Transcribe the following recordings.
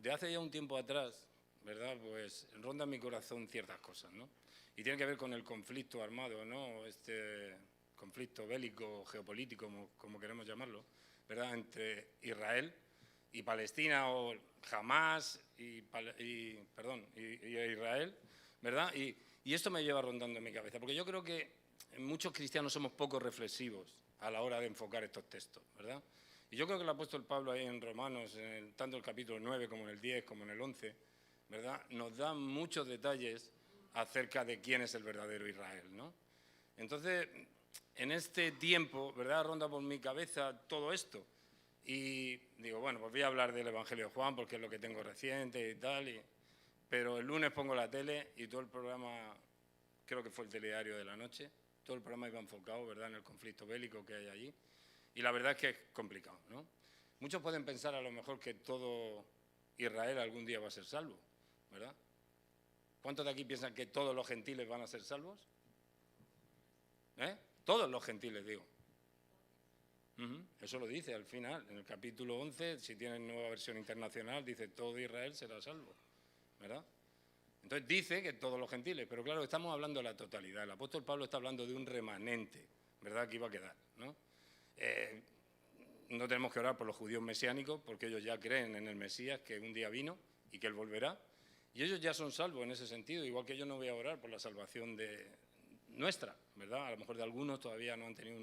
de hace ya un tiempo atrás, ¿verdad?, pues rondan mi corazón ciertas cosas, ¿no? Y tiene que ver con el conflicto armado, ¿no?, este conflicto bélico, geopolítico, como queremos llamarlo, ¿verdad?, entre Israel y Palestina, o Hamás y Israel, ¿verdad? Y esto me lleva rondando en mi cabeza, porque yo creo que muchos cristianos somos poco reflexivos a la hora de enfocar estos textos, ¿verdad? Y yo creo que el apóstol Pablo ahí en Romanos, tanto el capítulo 9 como en el 10, como en el 11, ¿verdad?, nos da muchos detalles acerca de quién es el verdadero Israel, ¿no? Entonces, en este tiempo, ¿verdad?, ronda por mi cabeza todo esto. Y digo, bueno, pues voy a hablar del Evangelio de Juan porque es lo que tengo reciente y tal. Pero el lunes pongo la tele y todo el programa, creo que fue el telediario de la noche, todo el programa iba enfocado, ¿verdad?, en el conflicto bélico que hay allí. Y la verdad es que es complicado, ¿no? Muchos pueden pensar a lo mejor que todo Israel algún día va a ser salvo, ¿verdad? ¿Cuántos de aquí piensan que todos los gentiles van a ser salvos? Todos los gentiles, digo. Eso lo dice al final, en el capítulo 11, si tienen nueva versión internacional, dice todo Israel será salvo, ¿verdad? Entonces dice que todos los gentiles, pero claro, estamos hablando de la totalidad. El apóstol Pablo está hablando de un remanente, ¿verdad?, que iba a quedar, ¿no? No tenemos que orar por los judíos mesiánicos, porque ellos ya creen en el Mesías, que un día vino y que Él volverá, y ellos ya son salvos en ese sentido, igual que yo no voy a orar por la salvación de nuestra, ¿verdad? A lo mejor de algunos todavía no han tenido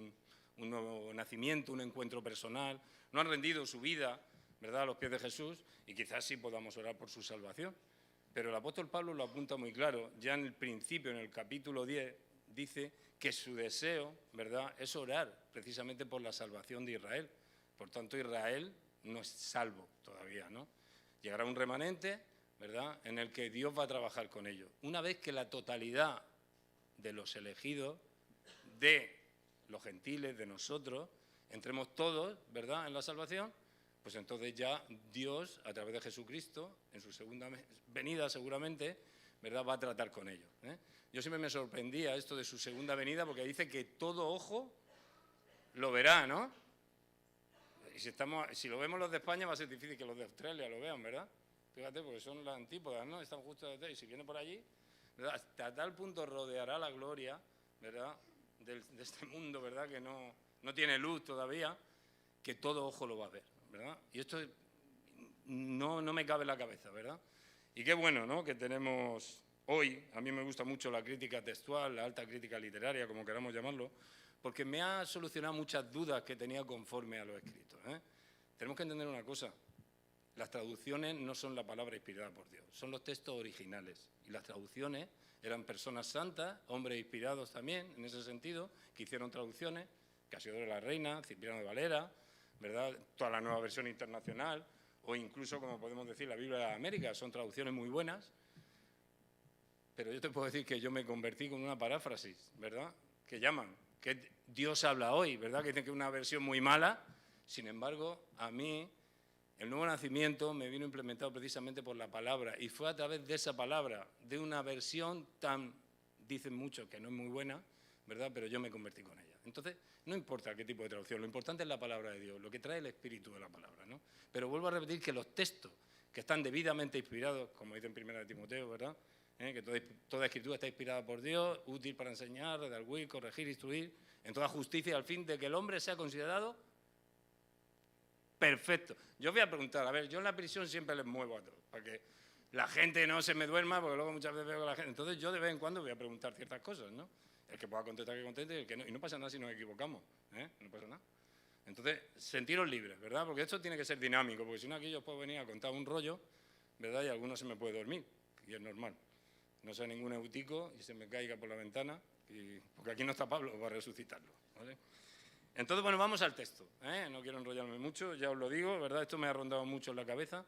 un nuevo nacimiento, un encuentro personal, no han rendido su vida, ¿verdad?, a los pies de Jesús, y quizás sí podamos orar por su salvación. Pero el apóstol Pablo lo apunta muy claro, ya en el principio, en el capítulo 10, dice que su deseo, ¿verdad?, es orar precisamente por la salvación de Israel. Por tanto, Israel no es salvo todavía, ¿no? Llegará un remanente, ¿verdad?, en el que Dios va a trabajar con ellos. Una vez que la totalidad de los elegidos, de los gentiles, de nosotros, entremos todos, ¿verdad?, en la salvación, pues entonces ya Dios, a través de Jesucristo, en su segunda venida seguramente, ¿verdad?, va a tratar con ellos, ¿eh? Yo siempre me sorprendía esto de su segunda venida, porque dice que todo ojo lo verá, ¿no? Y si lo vemos los de España, va a ser difícil que los de Australia lo vean, ¿verdad? Fíjate, porque son las antípodas, ¿no? Están justo detrás, y si viene por allí, ¿verdad?, hasta tal punto rodeará la gloria, ¿verdad?, de este mundo, ¿verdad?, que no tiene luz todavía, que todo ojo lo va a ver, ¿verdad? Y esto no me cabe en la cabeza, ¿verdad? Y qué bueno, ¿no?, que tenemos hoy, a mí me gusta mucho la crítica textual, la alta crítica literaria, como queramos llamarlo, porque me ha solucionado muchas dudas que tenía conforme a los escritos, ¿eh? Tenemos que entender una cosa: las traducciones no son la palabra inspirada por Dios, son los textos originales. Y las traducciones eran personas santas, hombres inspirados también, en ese sentido, que hicieron traducciones, Casiodoro de la Reina, Cipriano de Valera, ¿verdad?, toda la nueva versión internacional, o incluso, como podemos decir, la Biblia de América, son traducciones muy buenas. Pero yo te puedo decir que yo me convertí con una paráfrasis, ¿verdad?, que llaman, que Dios habla hoy, ¿verdad?, que tiene que una versión muy mala. Sin embargo, a mí el nuevo nacimiento me vino implementado precisamente por la palabra, y fue a través de esa palabra, de una versión tan, dicen muchos que no es muy buena, ¿verdad?, pero yo me convertí con ella. Entonces, no importa qué tipo de traducción, lo importante es la palabra de Dios, lo que trae el espíritu de la palabra, ¿no? Pero vuelvo a repetir que los textos que están debidamente inspirados, como dice en 1 Timoteo, ¿verdad?, que toda escritura está inspirada por Dios, útil para enseñar, redarguir, corregir, instruir, en toda justicia, al fin de que el hombre sea considerado perfecto. Yo voy a preguntar, a ver, yo en la prisión siempre les muevo a todos, para que la gente no se me duerma, porque luego muchas veces veo que la gente... Entonces yo de vez en cuando voy a preguntar ciertas cosas, ¿no? El que pueda contestar, que conteste, y el que no. Y no pasa nada si nos equivocamos, ¿eh? No pasa nada. Entonces, sentiros libres, ¿verdad? Porque esto tiene que ser dinámico, porque si no aquí yo puedo venir a contar un rollo, ¿verdad?, y alguno se me puede dormir, y es normal. No sea ningún eutico y se me caiga por la ventana, porque aquí no está Pablo para resucitarlo, ¿vale? Entonces, bueno, vamos al texto, ¿eh? No quiero enrollarme mucho, ya os lo digo, ¿verdad? Esto me ha rondado mucho en la cabeza.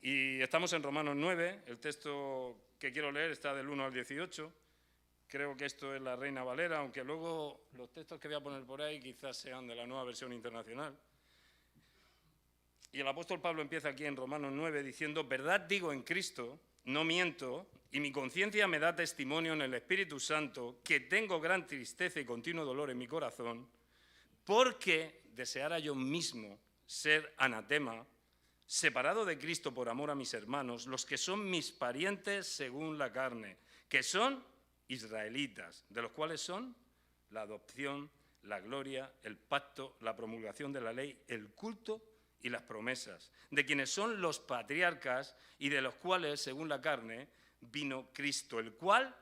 Y estamos en Romanos 9, el texto que quiero leer está del 1 al 18. Creo que esto es la Reina Valera, aunque luego los textos que voy a poner por ahí quizás sean de la nueva versión internacional. Y el apóstol Pablo empieza aquí en Romanos 9 diciendo: verdad digo en Cristo, no miento, y mi conciencia me da testimonio en el Espíritu Santo que tengo gran tristeza y continuo dolor en mi corazón, porque deseara yo mismo ser anatema, separado de Cristo por amor a mis hermanos, los que son mis parientes según la carne, que son israelitas, de los cuales son la adopción, la gloria, el pacto, la promulgación de la ley, el culto y las promesas, de quienes son los patriarcas y de los cuales, según la carne, vino Cristo, el cual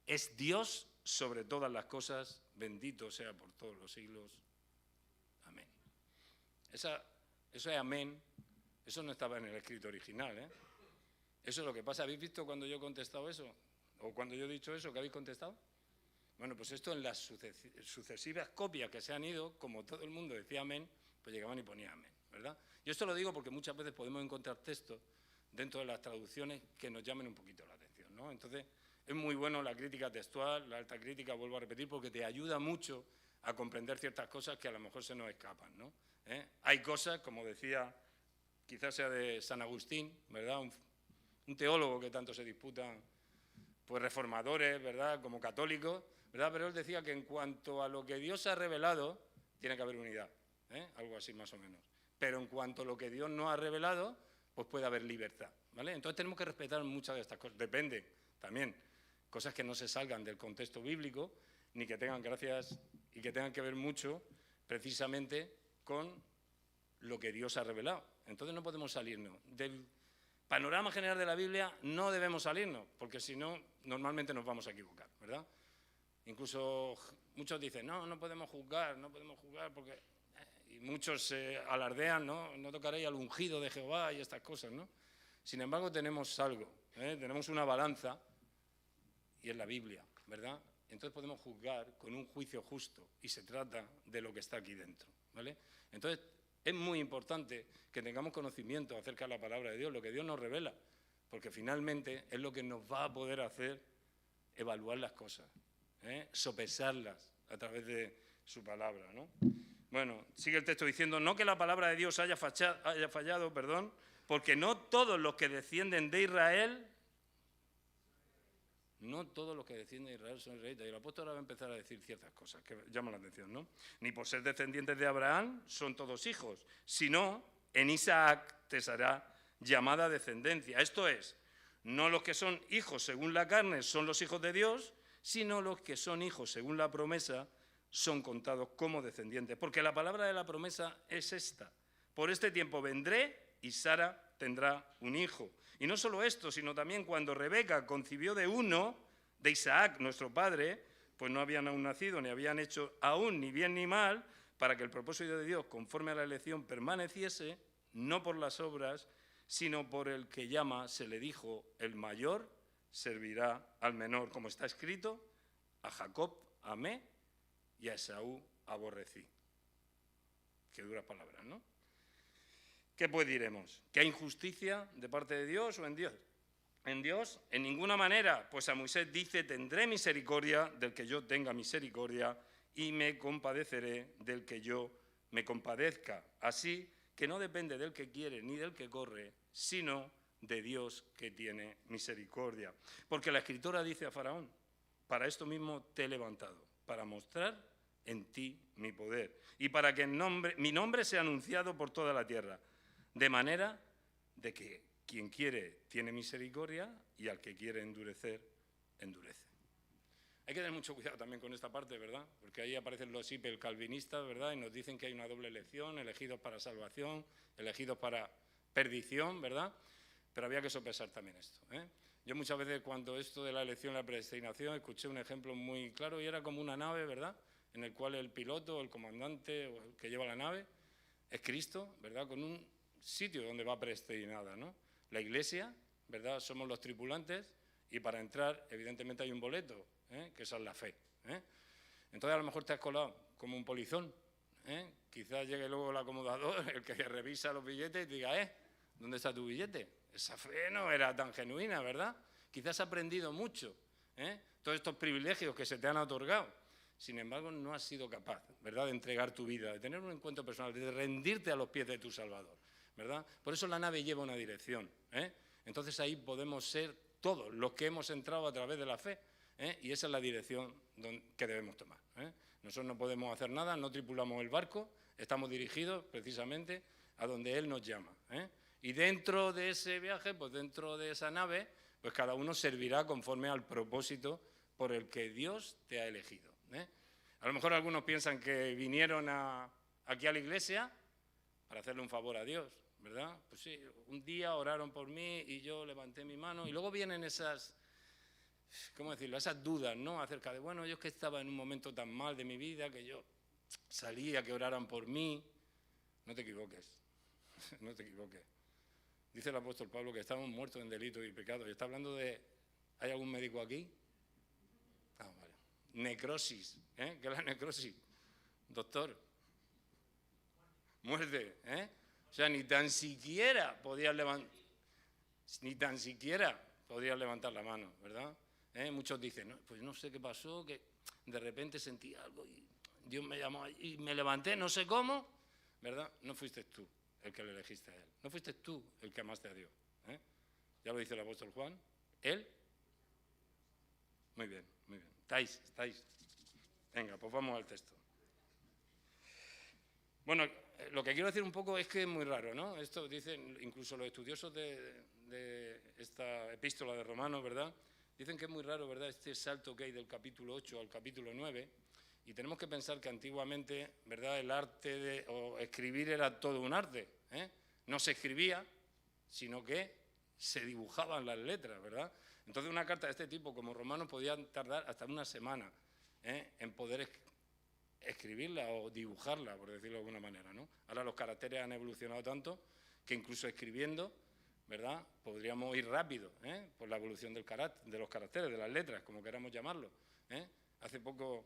es Dios sobre todas las cosas, bendito sea por todos los siglos. Amén. Eso es amén, eso no estaba en el escrito original, ¿eh? Eso es lo que pasa. ¿Habéis visto cuando yo he contestado eso? ¿O cuando yo he dicho eso, que habéis contestado? Bueno, pues esto en las sucesivas copias que se han ido, como todo el mundo decía amén, pues llegaban y ponían amén, ¿verdad? Yo esto lo digo porque muchas veces podemos encontrar textos dentro de las traducciones que nos llamen un poquito la atención, ¿no? Entonces, es muy bueno la crítica textual, la alta crítica, vuelvo a repetir, porque te ayuda mucho a comprender ciertas cosas que a lo mejor se nos escapan, ¿no? Hay cosas, como decía, quizás sea de San Agustín, ¿verdad? Un teólogo que tanto se disputan, pues reformadores, ¿verdad?, como católicos, ¿verdad? Pero él decía que en cuanto a lo que Dios ha revelado, tiene que haber unidad, algo así más o menos. Pero en cuanto a lo que Dios no ha revelado, pues puede haber libertad, ¿vale? Entonces tenemos que respetar muchas de estas cosas. Depende también, cosas que no se salgan del contexto bíblico, ni que tengan gracias y que tengan que ver mucho precisamente con lo que Dios ha revelado. Entonces no podemos salirnos del panorama general de la Biblia, no debemos salirnos, porque si no, normalmente nos vamos a equivocar, ¿verdad? Incluso muchos dicen, no podemos juzgar porque... Y muchos alardean, no tocaréis al ungido de Jehová y estas cosas, ¿no? Sin embargo, tenemos algo, tenemos una balanza, y es la Biblia, ¿verdad? Entonces podemos juzgar con un juicio justo, y se trata de lo que está aquí dentro, ¿vale? Entonces, es muy importante que tengamos conocimiento acerca de la palabra de Dios, lo que Dios nos revela, porque finalmente es lo que nos va a poder hacer evaluar las cosas, sopesarlas a través de su palabra, ¿no? Bueno, sigue el texto diciendo, no que la palabra de Dios haya fallado, porque no todos los que descienden de Israel, no todos los que descienden de Israel son israelitas. Y el apóstol ahora va a empezar a decir ciertas cosas que llaman la atención, ¿no? Ni por ser descendientes de Abraham son todos hijos, sino en Isaac te será llamada descendencia. Esto es, no los que son hijos según la carne son los hijos de Dios, sino los que son hijos según la promesa son contados como descendientes. Porque la palabra de la promesa es esta. Por este tiempo vendré y Sara tendrá un hijo. Y no solo esto, sino también cuando Rebeca concibió de uno, de Isaac, nuestro padre, pues no habían aún nacido, ni habían hecho aún ni bien ni mal, para que el propósito de Dios, conforme a la elección, permaneciese, no por las obras, sino por el que llama, se le dijo, el mayor servirá al menor, como está escrito, a Jacob amé y a Esaú aborrecí. Qué duras palabras, ¿no? ¿Qué pues diremos? ¿Que hay injusticia de parte de Dios o en Dios? En Dios, en ninguna manera, pues a Moisés dice, tendré misericordia del que yo tenga misericordia y me compadeceré del que yo me compadezca. Así que no depende del que quiere ni del que corre, sino de Dios que tiene misericordia. Porque la Escritura dice a Faraón, para esto mismo te he levantado, para mostrar en ti mi poder y para que mi nombre sea anunciado por toda la tierra, de manera de que quien quiere tiene misericordia y al que quiere endurecer, endurece. Hay que tener mucho cuidado también con esta parte, ¿verdad? Porque ahí aparecen los hipercalvinistas, ¿verdad? Y nos dicen que hay una doble elección, elegidos para salvación, elegidos para perdición, ¿verdad? Pero había que sopesar también esto, Yo muchas veces cuando esto de la elección y la predestinación escuché un ejemplo muy claro y era como una nave, ¿verdad? En el cual el piloto, el comandante o el que lleva la nave es Cristo, ¿verdad? Con un sitio donde va predestinada, ¿no? La Iglesia, ¿verdad? Somos los tripulantes y para entrar evidentemente hay un boleto, que esa es la fe, Entonces a lo mejor te has colado como un polizón, Quizás llegue luego el acomodador, el que revisa los billetes y te diga, ¿dónde está tu billete? Esa fe no era tan genuina, ¿verdad? Quizás has aprendido mucho, todos estos privilegios que se te han otorgado. Sin embargo, no has sido capaz, ¿verdad?, de entregar tu vida, de tener un encuentro personal, de rendirte a los pies de tu Salvador, ¿verdad? Por eso la nave lleva una dirección, Entonces ahí podemos ser todos los que hemos entrado a través de la fe, y esa es la dirección que debemos tomar, Nosotros no podemos hacer nada, no tripulamos el barco, estamos dirigidos precisamente a donde Él nos llama, Y dentro de ese viaje, pues dentro de esa nave, pues cada uno servirá conforme al propósito por el que Dios te ha elegido. A lo mejor algunos piensan que vinieron aquí a la iglesia para hacerle un favor a Dios, ¿verdad? Pues sí, un día oraron por mí y yo levanté mi mano y luego vienen esas, ¿cómo decirlo?, esas dudas, ¿no?, acerca de, bueno, yo es que estaba en un momento tan mal de mi vida que yo salía a que oraran por mí. No te equivoques, no te equivoques. Dice el apóstol Pablo que estamos muertos en delitos y pecados. Y está hablando de, ¿hay algún médico aquí? Ah, vale. Necrosis, ¿Qué es la necrosis? Doctor. Muerte, O sea, ni tan siquiera podías levantar la mano, ¿verdad? Muchos dicen, no, pues no sé qué pasó, que de repente sentí algo y Dios me llamó y me levanté, no sé cómo, ¿verdad? No fuiste tú el que le elegiste a Él, no fuiste tú el que amaste a Dios. Ya lo dice el apóstol Juan, Él. Muy bien, muy bien. ¿Estáis? Venga, pues vamos al texto. Bueno, lo que quiero decir un poco es que es muy raro, ¿no? Esto dicen incluso los estudiosos de esta epístola de Romanos, ¿verdad? Dicen que es muy raro, ¿verdad?, este salto que hay del capítulo 8 al capítulo 9, y tenemos que pensar que antiguamente, ¿verdad?, el arte o escribir era todo un arte, No se escribía, sino que se dibujaban las letras, ¿verdad? Entonces una carta de este tipo, como Romanos, podía tardar hasta una semana en poder escribirla o dibujarla, por decirlo de alguna manera, ¿no? Ahora los caracteres han evolucionado tanto que incluso escribiendo, ¿verdad?, podríamos ir rápido por la evolución de los caracteres, de las letras, como queramos llamarlo. Hace poco,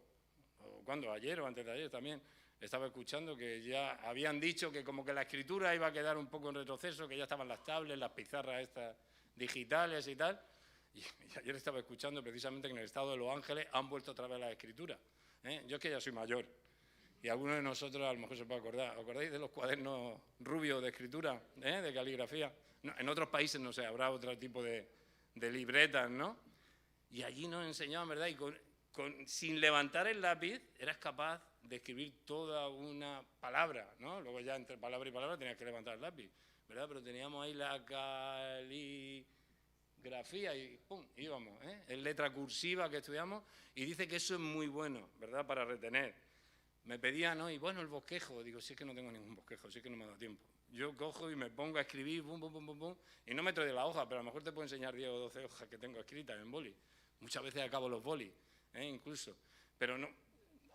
ayer o antes de ayer también, estaba escuchando que ya habían dicho que como que la escritura iba a quedar un poco en retroceso, que ya estaban las tablets, las pizarras estas digitales y tal. Y ayer estaba escuchando precisamente que en el estado de Los Ángeles han vuelto otra vez las escrituras. Yo es que ya soy mayor y algunos de nosotros a lo mejor se puede acordar. ¿Os acordáis de los cuadernos rubios de escritura, de caligrafía? No, en otros países, no sé, habrá otro tipo de libretas, ¿no? Y allí nos enseñaban, ¿verdad? Y sin levantar el lápiz eras capaz de escribir toda una palabra, ¿no? Luego ya entre palabra y palabra tenías que levantar el lápiz, ¿verdad? Pero teníamos ahí la caligrafía y ¡pum!, íbamos, en letra cursiva que estudiamos, y dice que eso es muy bueno, ¿verdad?, para retener. Me pedían, ¿no?, y bueno, el bosquejo. Digo, si es que no tengo ningún bosquejo, si es que no me da tiempo. Yo cojo y me pongo a escribir, pum, pum, pum, pum, pum, y no me traigo la hoja, pero a lo mejor te puedo enseñar 10 o 12 hojas que tengo escritas en boli. Muchas veces acabo los bolis, incluso. Pero no,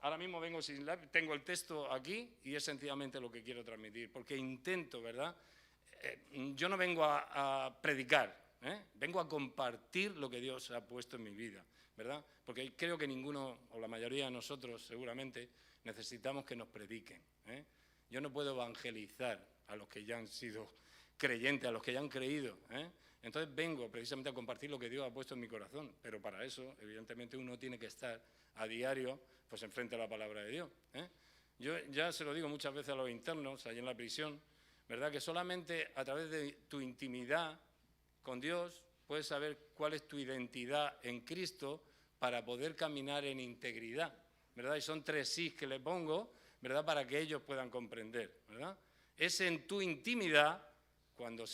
ahora mismo vengo sin lápiz, tengo el texto aquí y es sencillamente lo que quiero transmitir, porque intento, ¿verdad? Yo no vengo a predicar, vengo a compartir lo que Dios ha puesto en mi vida, ¿verdad? Porque creo que ninguno, o la mayoría de nosotros seguramente, necesitamos que nos prediquen. Yo no puedo evangelizar a los que ya han sido creyentes, a los que ya han creído. Entonces vengo precisamente a compartir lo que Dios ha puesto en mi corazón, pero para eso, evidentemente, uno tiene que estar a diario pues enfrente a la palabra de Dios. Yo ya se lo digo muchas veces a los internos, allí en la prisión, ¿verdad?, que solamente a través de tu intimidad con Dios puedes saber cuál es tu identidad en Cristo para poder caminar en integridad, ¿verdad? Y son 3 sís que le pongo, ¿verdad?, para que ellos puedan comprender, ¿verdad? Es en tu intimidad cuando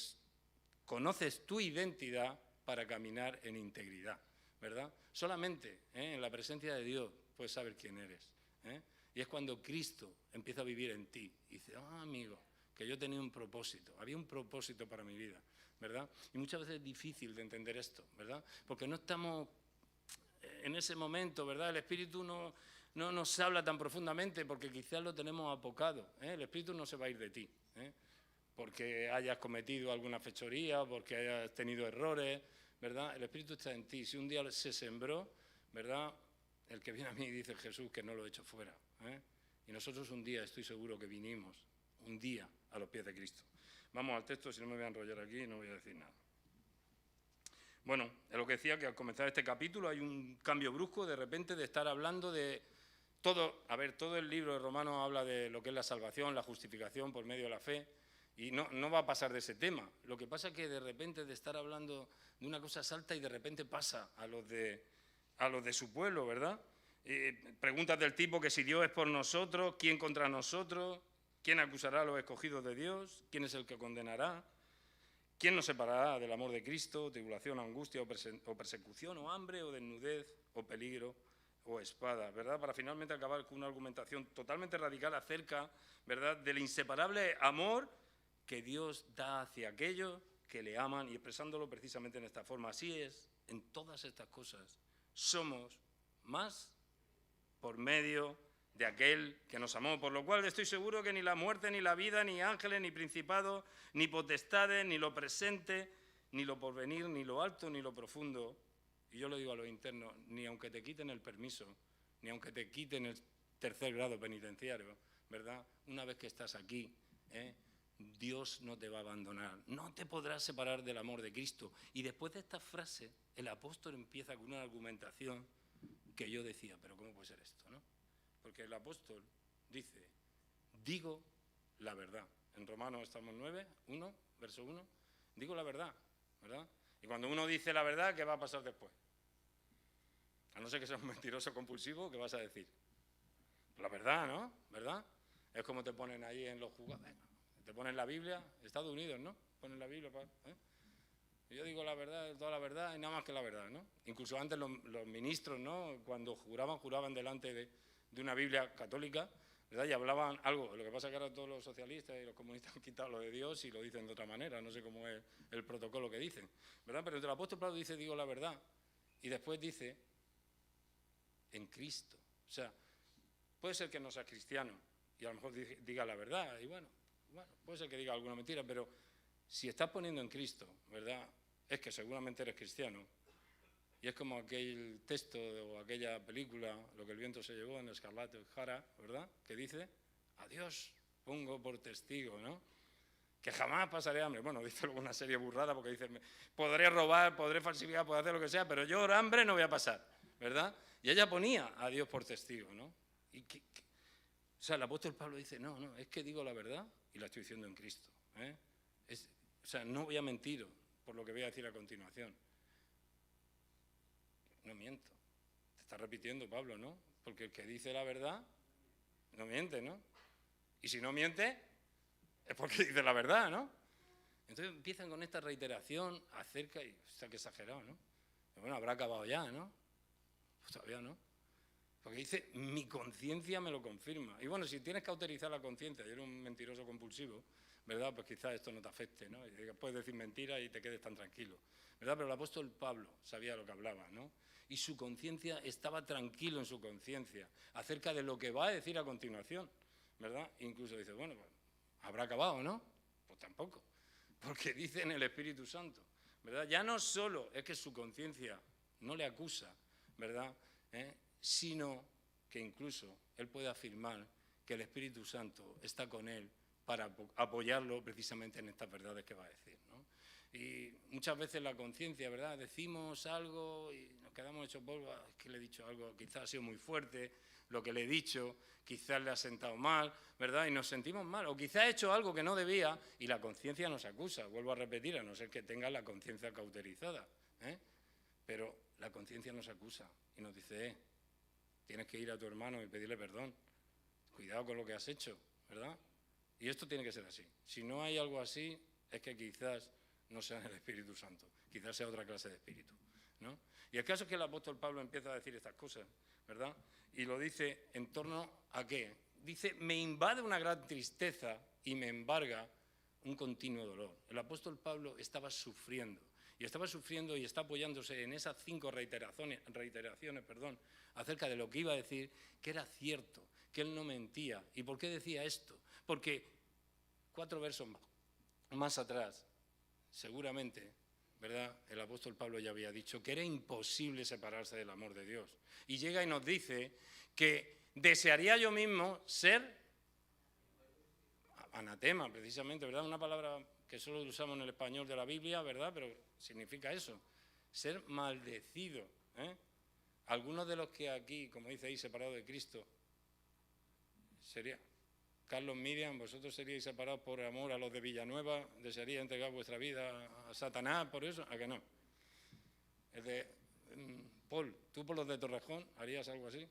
conoces tu identidad para caminar en integridad, ¿verdad? Solamente en la presencia de Dios puedes saber quién eres. Y es cuando Cristo empieza a vivir en ti y dice, amigo, que yo tenía un propósito, había un propósito para mi vida, ¿verdad? Y muchas veces es difícil de entender esto, ¿verdad? Porque no estamos en ese momento, ¿verdad? El Espíritu no nos habla tan profundamente porque quizás lo tenemos apocado. El Espíritu no se va a ir de ti, porque hayas cometido alguna fechoría, porque hayas tenido errores, ¿verdad? El Espíritu está en ti. Si un día se sembró, ¿verdad?, el que viene a mí, dice Jesús, que no lo echo fuera. Y nosotros un día, estoy seguro que vinimos, un día, a los pies de Cristo. Vamos al texto, si no me voy a enrollar aquí y no voy a decir nada. Bueno, es lo que decía, que al comenzar este capítulo hay un cambio brusco, de repente, de estar hablando de todo. A ver, todo el libro de Romanos habla de lo que es la salvación, la justificación por medio de la fe, y no va a pasar de ese tema. Lo que pasa es que de repente de estar hablando de una cosa salta y de repente pasa a los de su pueblo, ¿verdad? Preguntas del tipo que si Dios es por nosotros, ¿quién contra nosotros? ¿Quién acusará a los escogidos de Dios? ¿Quién es el que condenará? ¿Quién nos separará del amor de Cristo? Tribulación, angustia, o persecución, o hambre, o desnudez, o peligro, o espada, ¿verdad? Para finalmente acabar con una argumentación totalmente radical acerca, ¿verdad?, del inseparable amor que Dios da hacia aquellos que le aman, y expresándolo precisamente en esta forma. Así es, en todas estas cosas somos más por medio de aquel que nos amó, por lo cual estoy seguro que ni la muerte, ni la vida, ni ángeles, ni principados, ni potestades, ni lo presente, ni lo porvenir, ni lo alto, ni lo profundo, y yo lo digo a los internos, ni aunque te quiten el permiso, ni aunque te quiten el tercer grado penitenciario, ¿verdad? Una vez que estás aquí, Dios no te va a abandonar, no te podrás separar del amor de Cristo. Y después de esta frase, el apóstol empieza con una argumentación que yo decía, pero ¿cómo puede ser esto, no? Porque el apóstol dice, digo la verdad. En Romanos estamos 9, 1, verso 1, digo la verdad, ¿verdad? Y cuando uno dice la verdad, ¿qué va a pasar después? A no ser que seas un mentiroso compulsivo, ¿qué vas a decir? La verdad, ¿no? ¿Verdad? Es como te ponen ahí en los juzgados. Te ponen la Biblia, Estados Unidos, ¿no? Ponen la Biblia, Y yo digo la verdad, toda la verdad y nada más que la verdad, ¿no? Incluso antes los ministros, ¿no?, cuando juraban delante de una Biblia católica, ¿verdad?, y hablaban algo. Lo que pasa es que ahora todos los socialistas y los comunistas han quitado lo de Dios y lo dicen de otra manera. No sé cómo es el protocolo que dicen, ¿verdad? Pero el apóstol Pablo dice, digo la verdad. Y después dice, en Cristo. O sea, puede ser que no sea cristiano y a lo mejor diga la verdad. Y bueno, puede ser que diga alguna mentira, pero si estás poniendo en Cristo, ¿verdad?, es que seguramente eres cristiano. Y es como aquel texto o aquella película, Lo que el viento se llevó, en Scarlett O'Hara, ¿verdad?, que dice, a Dios pongo por testigo, ¿no?, que jamás pasaré hambre. Bueno, dice luego una serie burrada porque dice, podré robar, podré falsificar, podré hacer lo que sea, pero yo hambre no voy a pasar, ¿verdad? Y ella ponía a Dios por testigo, ¿no? O sea, el apóstol Pablo dice, no, es que digo la verdad y la estoy diciendo en Cristo, ¿eh? O sea, no voy a mentir por lo que voy a decir a continuación. No miento. Te está repitiendo Pablo, ¿no? Porque el que dice la verdad no miente, ¿no? Y si no miente, es porque dice la verdad, ¿no? Entonces empiezan con esta reiteración acerca, y está que exagerado, ¿no? Pero bueno, habrá acabado ya, ¿no? Pues todavía no. Porque dice, mi conciencia me lo confirma. Y bueno, si tienes que autorizar la conciencia y eres un mentiroso compulsivo, ¿verdad?, pues quizás esto no te afecte, ¿no? Y puedes decir mentiras y te quedes tan tranquilo, ¿verdad? Pero el apóstol Pablo sabía lo que hablaba, ¿no? Y su conciencia, estaba tranquilo en su conciencia acerca de lo que va a decir a continuación, ¿verdad? Incluso dice, bueno, pues, ¿habrá acabado, no? Pues tampoco, porque dice en el Espíritu Santo, ¿verdad? Ya no solo es que su conciencia no le acusa, ¿verdad?, sino que incluso él puede afirmar que el Espíritu Santo está con él para apoyarlo precisamente en estas verdades que va a decir, ¿no? Y muchas veces la conciencia, ¿verdad?, decimos algo y nos quedamos hechos polvo, es que le he dicho algo, quizás ha sido muy fuerte, lo que le he dicho, quizás le ha sentado mal, ¿verdad?, y nos sentimos mal, o quizás he hecho algo que no debía y la conciencia nos acusa, vuelvo a repetir, a no ser que tenga la conciencia cauterizada, pero la conciencia nos acusa y nos dice, tienes que ir a tu hermano y pedirle perdón, cuidado con lo que has hecho, ¿verdad? Y esto tiene que ser así. Si no hay algo así, es que quizás no sea el Espíritu Santo, quizás sea otra clase de espíritu, ¿no? Y el caso es que el apóstol Pablo empieza a decir estas cosas, ¿verdad? Y lo dice en torno a ¿qué? Dice, me invade una gran tristeza y me embarga un continuo dolor. El apóstol Pablo estaba sufriendo y está apoyándose en esas 5 reiteraciones, acerca de lo que iba a decir, que era cierto, que él no mentía. ¿Y por qué decía esto? Porque 4 versos más atrás, seguramente, ¿verdad?, el apóstol Pablo ya había dicho que era imposible separarse del amor de Dios. Y llega y nos dice que desearía yo mismo ser anatema, precisamente, ¿verdad? Una palabra que solo usamos en el español de la Biblia, ¿verdad?, pero significa eso, ser maldecido, Algunos de los que aquí, como dice ahí, separados de Cristo, sería Carlos, Miriam, vosotros seríais separados por amor a los de Villanueva, desearíais entregar vuestra vida a Satanás por eso, ¿a que no? El de Paul, ¿tú por los de Torrejón harías algo así?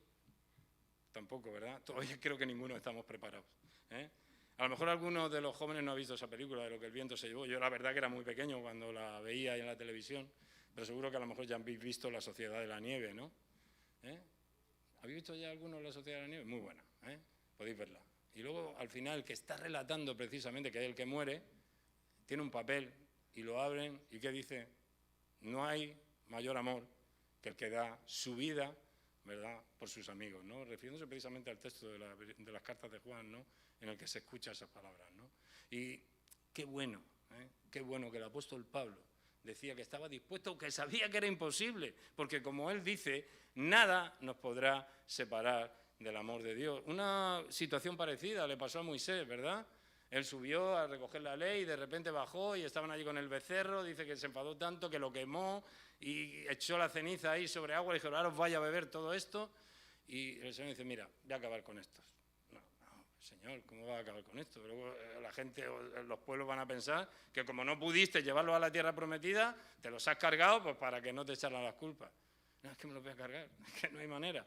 Tampoco, ¿verdad? Todavía creo que ninguno estamos preparados, A lo mejor algunos de los jóvenes no han visto esa película de Lo que el viento se llevó. Yo la verdad que era muy pequeño cuando la veía ahí en la televisión, pero seguro que a lo mejor ya habéis visto La Sociedad de la Nieve, ¿no? ¿Habéis visto ya algunos La Sociedad de la Nieve? Muy buena, podéis verla. Y luego, al final, el que está relatando precisamente, que es el que muere, tiene un papel y lo abren y ¿qué dice? No hay mayor amor que el que da su vida, ¿verdad?, por sus amigos, ¿no? Refiriéndose precisamente al texto de las cartas de Juan, ¿no?, en el que se escuchan esas palabras, ¿no? Y qué bueno que el apóstol Pablo decía que estaba dispuesto, que sabía que era imposible, porque como él dice, nada nos podrá separar del amor de Dios. Una situación parecida le pasó a Moisés, ¿verdad? Él subió a recoger la ley y de repente bajó y estaban allí con el becerro, dice que se enfadó tanto que lo quemó y echó la ceniza ahí sobre agua y dijo, ahora os vaya a beber todo esto. Y el Señor dice, mira, voy a acabar con estos. No, Señor, ¿cómo va a acabar con esto? Luego la gente, los pueblos van a pensar que como no pudiste llevarlos a la tierra prometida, te los has cargado pues para que no te echaran las culpas. No, es que me los voy a cargar, es que no hay manera,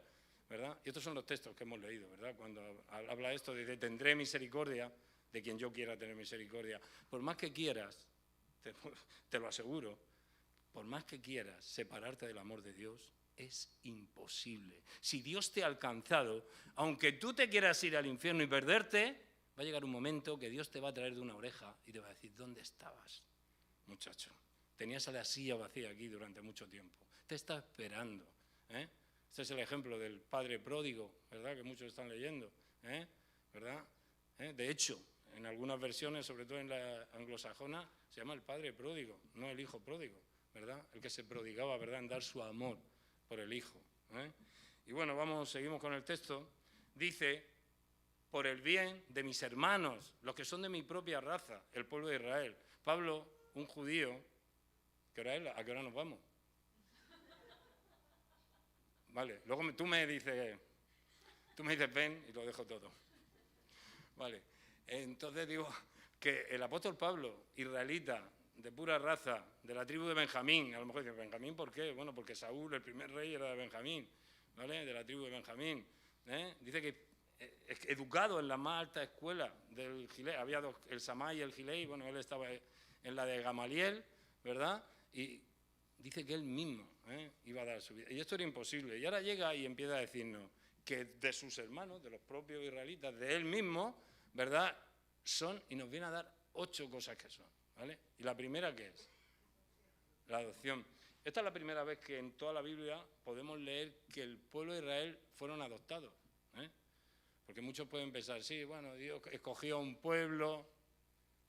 ¿verdad? Y estos son los textos que hemos leído, ¿verdad? Cuando habla esto de tendré misericordia de quien yo quiera tener misericordia. Por más que quieras, te lo aseguro, por más que quieras separarte del amor de Dios, es imposible. Si Dios te ha alcanzado, aunque tú te quieras ir al infierno y perderte, va a llegar un momento que Dios te va a traer de una oreja y te va a decir, ¿dónde estabas, muchacho? Tenías la silla vacía aquí durante mucho tiempo. Te está esperando. Este es el ejemplo del padre pródigo, ¿verdad?, que muchos están leyendo, ¿verdad? De hecho, en algunas versiones, sobre todo en la anglosajona, se llama el padre pródigo, no el hijo pródigo, ¿verdad? El que se prodigaba, ¿verdad?, en dar su amor por el hijo. Y bueno, seguimos con el texto. Dice, por el bien de mis hermanos, los que son de mi propia raza, el pueblo de Israel. Pablo, un judío, ¿qué hora es? ¿A qué hora nos vamos? Vale, luego tú me dices, ven y lo dejo todo. Vale, entonces digo que el apóstol Pablo, israelita, de pura raza, de la tribu de Benjamín, a lo mejor dice, ¿Benjamín por qué? Bueno, porque Saúl, el primer rey, era de Benjamín, ¿vale? De la tribu de Benjamín. Dice que educado en la más alta escuela del Gilei, había dos, el Samá y el Gilei, bueno, él estaba en la de Gamaliel, ¿verdad? Y dice que él mismo iba a dar su vida. Y esto era imposible. Y ahora llega y empieza a decirnos que de sus hermanos, de los propios israelitas, de él mismo, ¿verdad?, son, y nos viene a dar 8 cosas que son, ¿vale? Y la primera, ¿qué es? La adopción. Esta es la primera vez que en toda la Biblia podemos leer que el pueblo de Israel fueron adoptados, porque muchos pueden pensar, sí, bueno, Dios escogió un pueblo,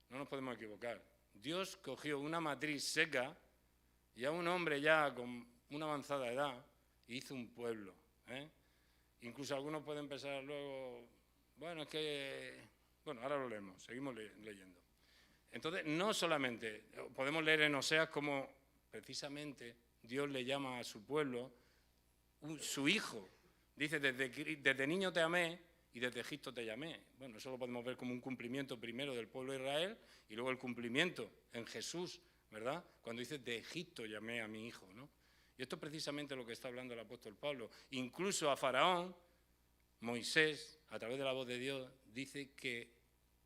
no nos podemos equivocar. Dios cogió una matriz seca y a un hombre ya con una avanzada edad hizo un pueblo. Incluso algunos pueden pensar luego, bueno, es que... Bueno, ahora lo leemos, seguimos leyendo. Entonces, no solamente podemos leer en Oseas como precisamente Dios le llama a su pueblo su hijo. Dice, desde niño te amé y desde Egipto te llamé. Bueno, eso lo podemos ver como un cumplimiento primero del pueblo de Israel y luego el cumplimiento en Jesús, ¿verdad? Cuando dice, de Egipto llamé a mi hijo, ¿no? Y esto es precisamente lo que está hablando el apóstol Pablo. Incluso a Faraón, Moisés, a través de la voz de Dios, dice que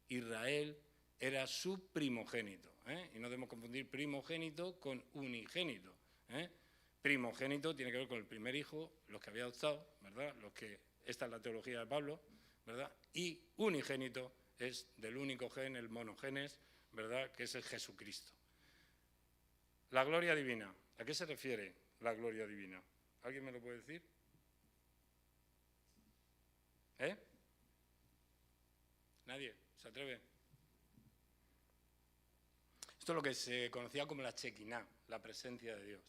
Israel era su primogénito. Y no debemos confundir primogénito con unigénito. Primogénito tiene que ver con el primer hijo, los que había adoptado, ¿verdad? Esta es la teología de Pablo, ¿verdad? Y unigénito es del único gen, el monogenes, ¿verdad?, que es el Jesucristo. La gloria divina. ¿A qué se refiere la gloria divina? ¿Alguien me lo puede decir? ¿Nadie? ¿Se atreve? Esto es lo que se conocía como la Shekinah, la presencia de Dios.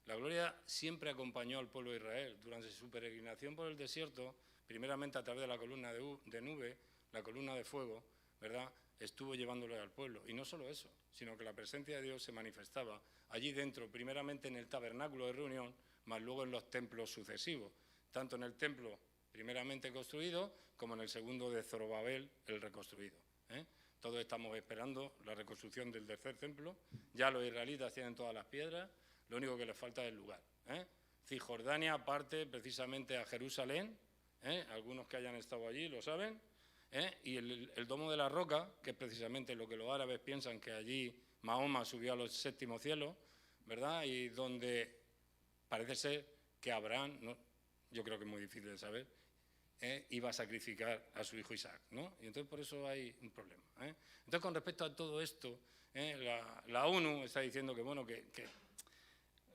La gloria siempre acompañó al pueblo de Israel. Durante su peregrinación por el desierto, primeramente a través de la columna de nube, la columna de fuego, ¿verdad?, estuvo llevándole al pueblo. Y no solo eso, sino que la presencia de Dios se manifestaba allí dentro, primeramente en el tabernáculo de reunión, más luego en los templos sucesivos, tanto en el templo primeramente construido, como en el segundo de Zorobabel, el reconstruido. Todos estamos esperando la reconstrucción del tercer templo. Ya los israelitas tienen todas las piedras, lo único que les falta es el lugar. Cisjordania parte precisamente a Jerusalén, algunos que hayan estado allí lo saben. Y el Domo de la Roca, que es precisamente lo que los árabes piensan que allí Mahoma subió a los séptimos cielos, ¿verdad? Y donde parece ser que Abraham, ¿no? Yo creo que es muy difícil de saber, iba a sacrificar a su hijo Isaac, ¿no? Y entonces por eso hay un problema. Entonces, con respecto a todo esto, la ONU está diciendo que, bueno, que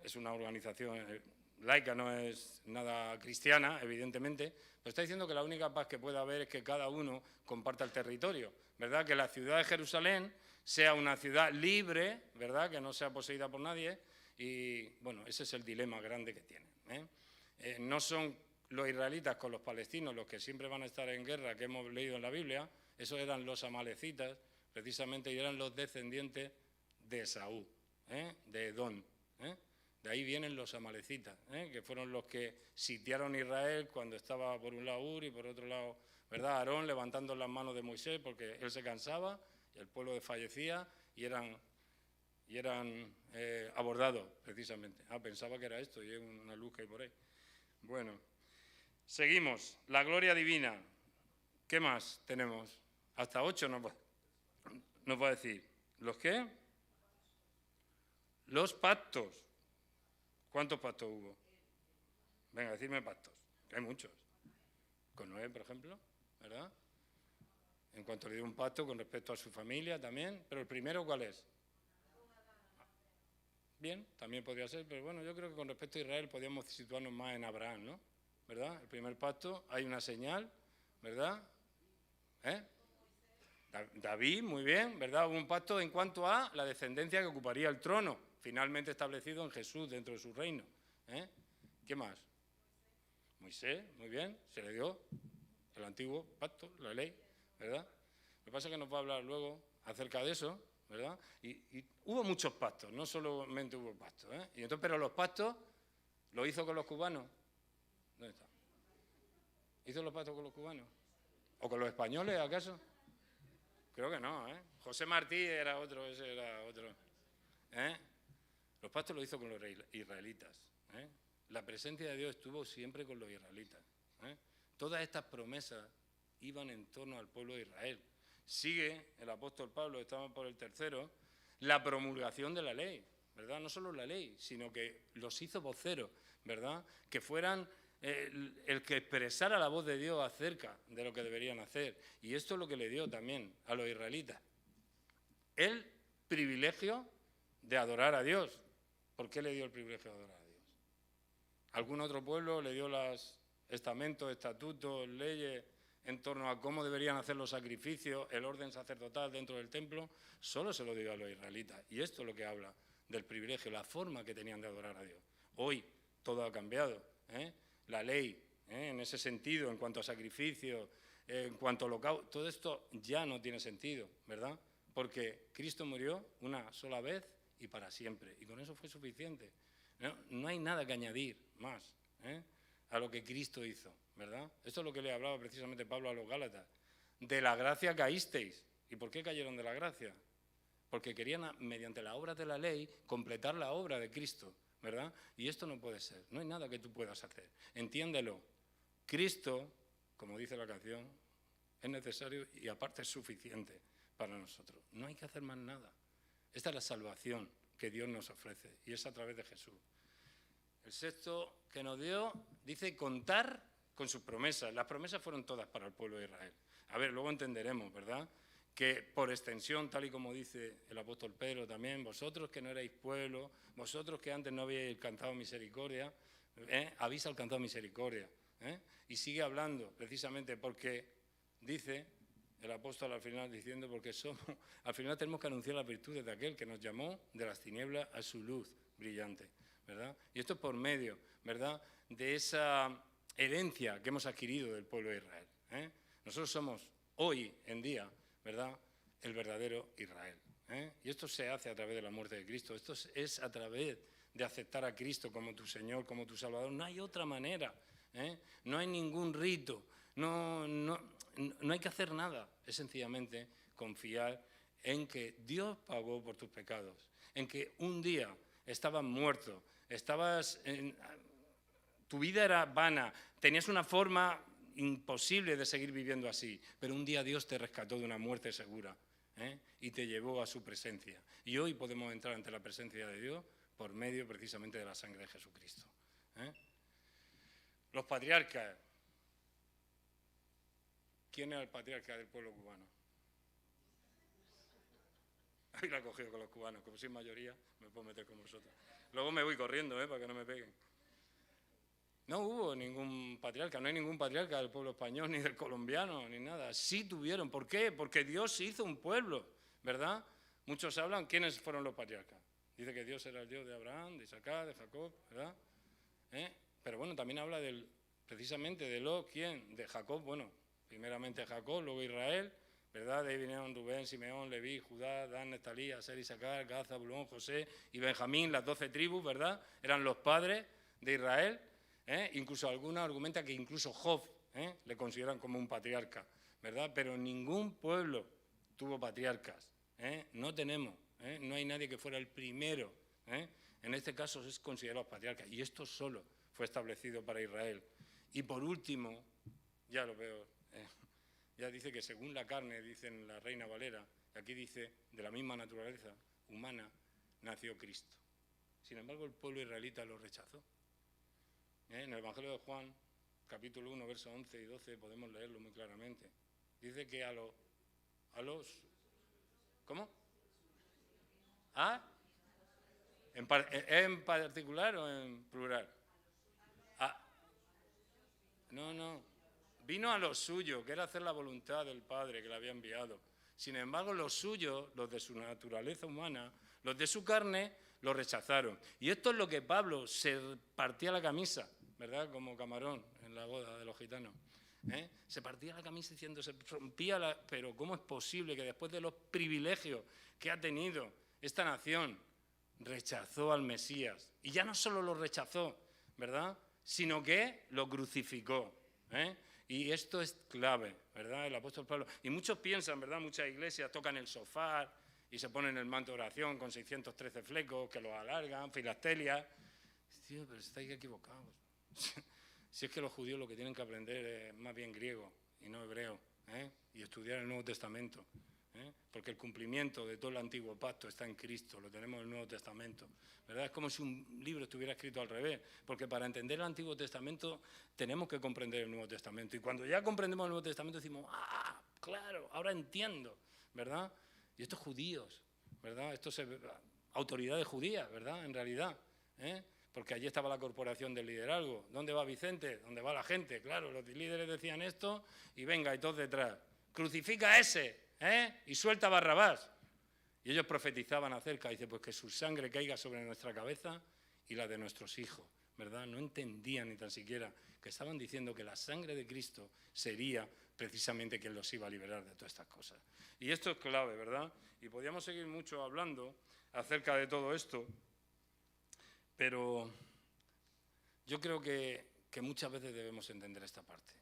es una organización laica, no es nada cristiana, evidentemente, pero está diciendo que la única paz que puede haber es que cada uno comparta el territorio, ¿verdad? Que la ciudad de Jerusalén sea una ciudad libre, ¿verdad? Que no sea poseída por nadie, y, bueno, ese es el dilema grande que tienen. No son los israelitas con los palestinos los que siempre van a estar en guerra, que hemos leído en la Biblia, esos eran los amalecitas, precisamente, y eran los descendientes de Esaú, de Edom. De ahí vienen los amalecitas, que fueron los que sitiaron Israel cuando estaba por un lado Ur y por otro lado, ¿verdad? Aarón levantando las manos de Moisés porque él se cansaba y el pueblo desfallecía y eran abordados precisamente. Pensaba que era esto y es una luz que hay por ahí. Bueno, seguimos. La gloria divina. ¿Qué más tenemos? Hasta 8 nos va a decir. ¿Los qué? Los pactos. ¿Cuántos pactos hubo? Venga, decidme pactos. Hay muchos. Con Noé, por ejemplo, ¿verdad? En cuanto le dio un pacto con respecto a su familia también. Pero el primero, ¿cuál es? Bien, también podría ser, pero bueno, yo creo que con respecto a Israel podríamos situarnos más en Abraham, ¿no? ¿Verdad? El primer pacto, hay una señal, ¿verdad? David, muy bien, ¿verdad? Hubo un pacto en cuanto a la descendencia que ocuparía el trono, finalmente establecido en Jesús dentro de su reino. ¿Qué más? Moisés, muy bien, se le dio el antiguo pacto, la ley, ¿verdad? Lo que pasa es que nos va a hablar luego acerca de eso, ¿verdad? Y hubo muchos pactos, no solamente hubo pactos, Y entonces, pero los pactos los hizo con los cubanos. ¿Dónde está? ¿Hizo los pactos con los cubanos? ¿O con los españoles, acaso? Creo que no, José Martí era otro, ese era otro. Los pactos los hizo con los israelitas. La presencia de Dios estuvo siempre con los israelitas. Todas estas promesas iban en torno al pueblo de Israel. Sigue el apóstol Pablo, estamos por el tercero, la promulgación de la ley, ¿verdad? No solo la ley, sino que los hizo voceros, ¿verdad? Que fueran el que expresara la voz de Dios acerca de lo que deberían hacer. Y esto es lo que le dio también a los israelitas. El privilegio de adorar a Dios. ¿Por qué le dio el privilegio de adorar a Dios? ¿Algún otro pueblo le dio los estamentos, estatutos, leyes en torno a cómo deberían hacer los sacrificios, el orden sacerdotal dentro del templo? Solo se lo dio a los israelitas. Y esto es lo que habla del privilegio, la forma que tenían de adorar a Dios. Hoy todo ha cambiado. La ley, en ese sentido, en cuanto a sacrificios, en cuanto a holocausto, todo esto ya no tiene sentido, ¿verdad? Porque Cristo murió una sola vez y para siempre, y con eso fue suficiente. No hay nada que añadir más a lo que Cristo hizo, ¿verdad? Esto es lo que le hablaba precisamente Pablo a los Gálatas. De la gracia caísteis. ¿Y por qué cayeron de la gracia? Porque querían, mediante las obras de la ley, completar la obra de Cristo, ¿verdad? Y esto no puede ser, no hay nada que tú puedas hacer. Entiéndelo, Cristo, como dice la canción, es necesario y aparte es suficiente para nosotros. No hay que hacer más nada. Esta es la salvación que Dios nos ofrece y es a través de Jesús. El sexto que nos dio dice contar con sus promesas. Las promesas fueron todas para el pueblo de Israel. A ver, luego entenderemos, ¿verdad?, que por extensión, tal y como dice el apóstol Pedro también, vosotros que no erais pueblo, vosotros que antes no habíais alcanzado misericordia, habéis alcanzado misericordia. Y sigue hablando precisamente porque dice el apóstol al final diciendo porque al final tenemos que anunciar las virtudes de aquel que nos llamó de las tinieblas a su luz brillante, ¿verdad? Y esto es por medio, ¿verdad?, de esa herencia que hemos adquirido del pueblo de Israel. Nosotros somos hoy en día, ¿verdad?, el verdadero Israel. Y esto se hace a través de la muerte de Cristo. Esto es a través de aceptar a Cristo como tu Señor, como tu Salvador. No hay otra manera. No hay ningún rito. No hay que hacer nada. Es sencillamente confiar en que Dios pagó por tus pecados. En que un día estabas muerto. Tu vida era vana. Tenías una forma imposible de seguir viviendo así, pero un día Dios te rescató de una muerte segura, y te llevó a su presencia. Y hoy podemos entrar ante la presencia de Dios por medio precisamente de la sangre de Jesucristo. Los patriarcas. ¿Quién era el patriarca del pueblo cubano? Ahí la he cogido con los cubanos, como soy mayoría, me puedo meter con vosotros. Luego me voy corriendo, para que no me peguen. No hubo ningún patriarca, no hay ningún patriarca del pueblo español, ni del colombiano, ni nada. Sí tuvieron. ¿Por qué? Porque Dios hizo un pueblo, ¿verdad? Muchos hablan, ¿quiénes fueron los patriarcas? Dice que Dios era el Dios de Abraham, de Isaac, de Jacob, ¿verdad? Pero bueno, también habla precisamente de ¿quién? De Jacob, bueno, primeramente Jacob, luego Israel, ¿verdad? De ahí vinieron Rubén, Simeón, Leví, Judá, Dan, Neftalí, Aser, Isaacar, Gad, Zabulón, José y Benjamín, las 12 tribus, ¿verdad? Eran los padres de Israel. Incluso algunos argumentan que incluso Job le consideran como un patriarca, ¿verdad? Pero ningún pueblo tuvo patriarcas, no tenemos, no hay nadie que fuera el primero, en este caso es considerado patriarca, y esto solo fue establecido para Israel. Y por último, ya lo veo, ya dice que según la carne, dice en la Reina Valera, aquí dice, de la misma naturaleza humana, nació Cristo. Sin embargo, el pueblo israelita lo rechazó. En el Evangelio de Juan, capítulo 1, versos 11 y 12, podemos leerlo muy claramente. Dice que a los... ¿Cómo? ¿Ah? ¿En particular o en plural? No. Vino a lo suyo, que era hacer la voluntad del Padre que le había enviado. Sin embargo, los suyos, los de su naturaleza humana, los de su carne, lo rechazaron. Y esto es lo que Pablo se partía la camisa, ¿verdad? Como Camarón en la boda de los gitanos. Se partía la camisa diciendo, se rompía pero ¿cómo es posible que después de los privilegios que ha tenido esta nación, rechazó al Mesías? Y ya no solo lo rechazó, ¿verdad? Sino que lo crucificó. Y esto es clave, ¿verdad? El apóstol Pablo. Y muchos piensan, ¿verdad? Muchas iglesias tocan el sofá y se ponen el manto de oración con 613 flecos que los alargan, filastelias. Tío, pero estáis equivocados. Si es que los judíos lo que tienen que aprender es más bien griego y no hebreo, y estudiar el Nuevo Testamento, porque el cumplimiento de todo el Antiguo Pacto está en Cristo, lo tenemos en el Nuevo Testamento, ¿verdad? Es como si un libro estuviera escrito al revés, porque para entender el Antiguo Testamento tenemos que comprender el Nuevo Testamento, y cuando ya comprendemos el Nuevo Testamento decimos, claro, ahora entiendo, ¿verdad? Y estos judíos, ¿verdad? Estos autoridades judías, ¿verdad? En realidad, porque allí estaba la corporación del liderazgo. ¿Dónde va Vicente? ¿Dónde va la gente? Claro, los líderes decían esto y venga, y todos detrás. Crucifica a ese, y suelta a Barrabás. Y ellos profetizaban acerca, dice, pues que su sangre caiga sobre nuestra cabeza y la de nuestros hijos, ¿verdad? No entendían ni tan siquiera que estaban diciendo que la sangre de Cristo sería precisamente quien los iba a liberar de todas estas cosas. Y esto es clave, ¿verdad? Y podríamos seguir mucho hablando acerca de todo esto, pero yo creo que muchas veces debemos entender esta parte.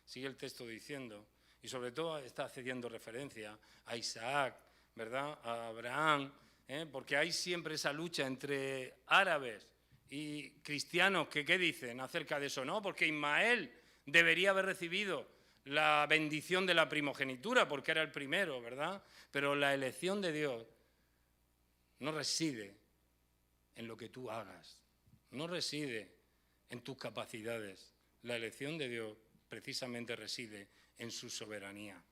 Sigue el texto diciendo, y sobre todo está haciendo referencia a Isaac, ¿verdad? A Abraham, porque hay siempre esa lucha entre árabes y cristianos que ¿qué dicen acerca de eso? No, porque Ismael debería haber recibido la bendición de la primogenitura porque era el primero, ¿verdad? Pero la elección de Dios no reside en lo que tú hagas, no reside en tus capacidades. La elección de Dios precisamente reside en su soberanía.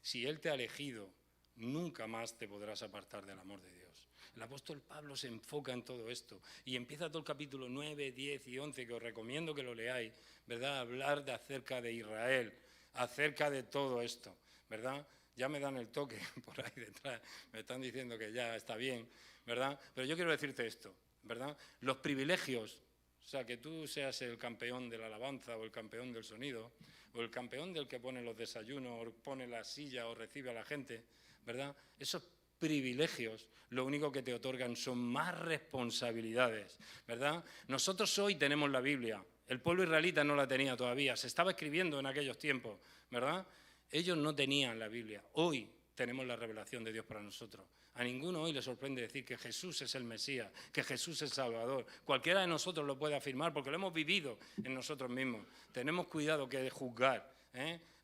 Si Él te ha elegido, nunca más te podrás apartar del amor de Dios. El apóstol Pablo se enfoca en todo esto y empieza todo el capítulo 9, 10 y 11, que os recomiendo que lo leáis, ¿verdad? Hablar acerca de Israel, acerca de todo esto, ¿verdad? Ya me dan el toque por ahí detrás, me están diciendo que ya está bien, ¿verdad? Pero yo quiero decirte esto, ¿verdad? Los privilegios, o sea, que tú seas el campeón de la alabanza o el campeón del sonido o el campeón del que pone los desayunos o pone la silla o recibe a la gente, ¿verdad? Esos privilegios lo único que te otorgan son más responsabilidades, ¿verdad? Nosotros hoy tenemos la Biblia, el pueblo israelita no la tenía todavía, se estaba escribiendo en aquellos tiempos, ¿verdad? Ellos no tenían la Biblia. Hoy tenemos la revelación de Dios para nosotros. A ninguno hoy le sorprende decir que Jesús es el Mesías, que Jesús es el Salvador. Cualquiera de nosotros lo puede afirmar porque lo hemos vivido en nosotros mismos. Tenemos cuidado que de juzgar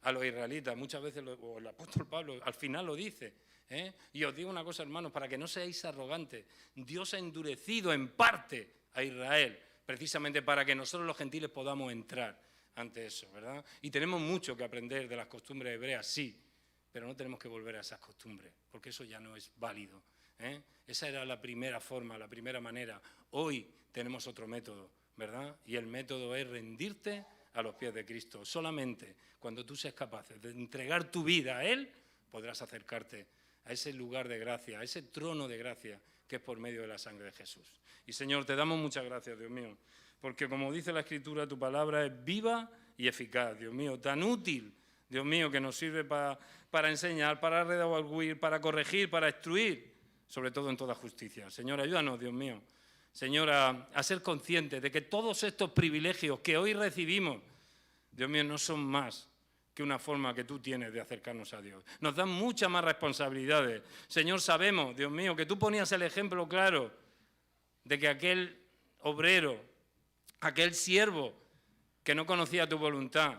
a los israelitas. Muchas veces o el apóstol Pablo al final lo dice. Y os digo una cosa, hermanos, para que no seáis arrogantes. Dios ha endurecido en parte a Israel, precisamente para que nosotros los gentiles podamos entrar ante eso, ¿verdad? Y tenemos mucho que aprender de las costumbres hebreas, sí, pero no tenemos que volver a esas costumbres, porque eso ya no es válido. Esa era la primera forma, la primera manera. Hoy tenemos otro método, ¿verdad? Y el método es rendirte a los pies de Cristo. Solamente cuando tú seas capaz de entregar tu vida a Él, podrás acercarte a ese lugar de gracia, a ese trono de gracia que es por medio de la sangre de Jesús. Y Señor, te damos muchas gracias, Dios mío, porque como dice la Escritura, tu palabra es viva y eficaz, Dios mío, tan útil, Dios mío, que nos sirve para enseñar, para redarguir, para corregir, para instruir, sobre todo en toda justicia. Señor, ayúdanos, Dios mío, Señor, a ser conscientes de que todos estos privilegios que hoy recibimos, Dios mío, no son más que una forma que tú tienes de acercarnos a Dios. Nos dan muchas más responsabilidades. Señor, sabemos, Dios mío, que tú ponías el ejemplo claro de que aquel obrero, aquel siervo que no conocía tu voluntad,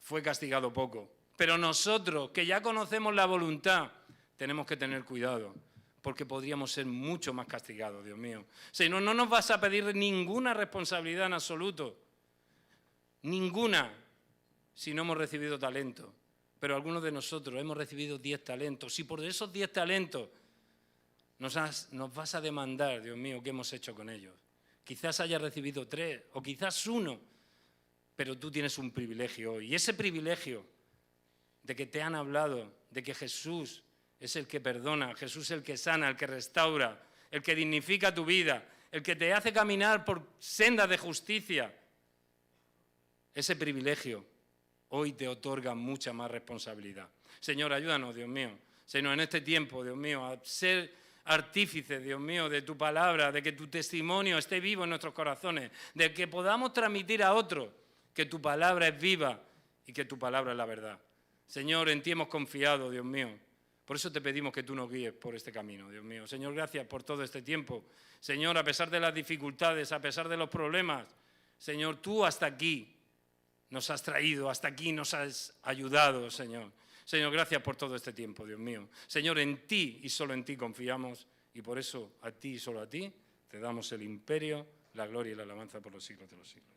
fue castigado poco. Pero nosotros, que ya conocemos la voluntad, tenemos que tener cuidado, porque podríamos ser mucho más castigados, Dios mío. Señor, no nos vas a pedir ninguna responsabilidad en absoluto, ninguna, si no hemos recibido talento. Pero algunos de nosotros hemos recibido 10 talentos. Y por esos 10 talentos nos vas a demandar, Dios mío, ¿qué hemos hecho con ellos? Quizás hayas recibido 3 o quizás 1, pero tú tienes un privilegio hoy. Y ese privilegio de que te han hablado, de que Jesús es el que perdona, Jesús es el que sana, el que restaura, el que dignifica tu vida, el que te hace caminar por sendas de justicia. Ese privilegio hoy te otorga mucha más responsabilidad. Señor, ayúdanos, Dios mío. Señor, en este tiempo, Dios mío, a ser artífices, Dios mío, de tu palabra, de que tu testimonio esté vivo en nuestros corazones, de que podamos transmitir a otros que tu palabra es viva y que tu palabra es la verdad. Señor, en ti hemos confiado, Dios mío. Por eso te pedimos que tú nos guíes por este camino, Dios mío. Señor, gracias por todo este tiempo. Señor, a pesar de las dificultades, a pesar de los problemas, Señor, tú hasta aquí nos has traído, hasta aquí nos has ayudado, Señor. Señor, gracias por todo este tiempo, Dios mío. Señor, en ti y solo en ti confiamos y por eso a ti y solo a ti te damos el imperio, la gloria y la alabanza por los siglos de los siglos.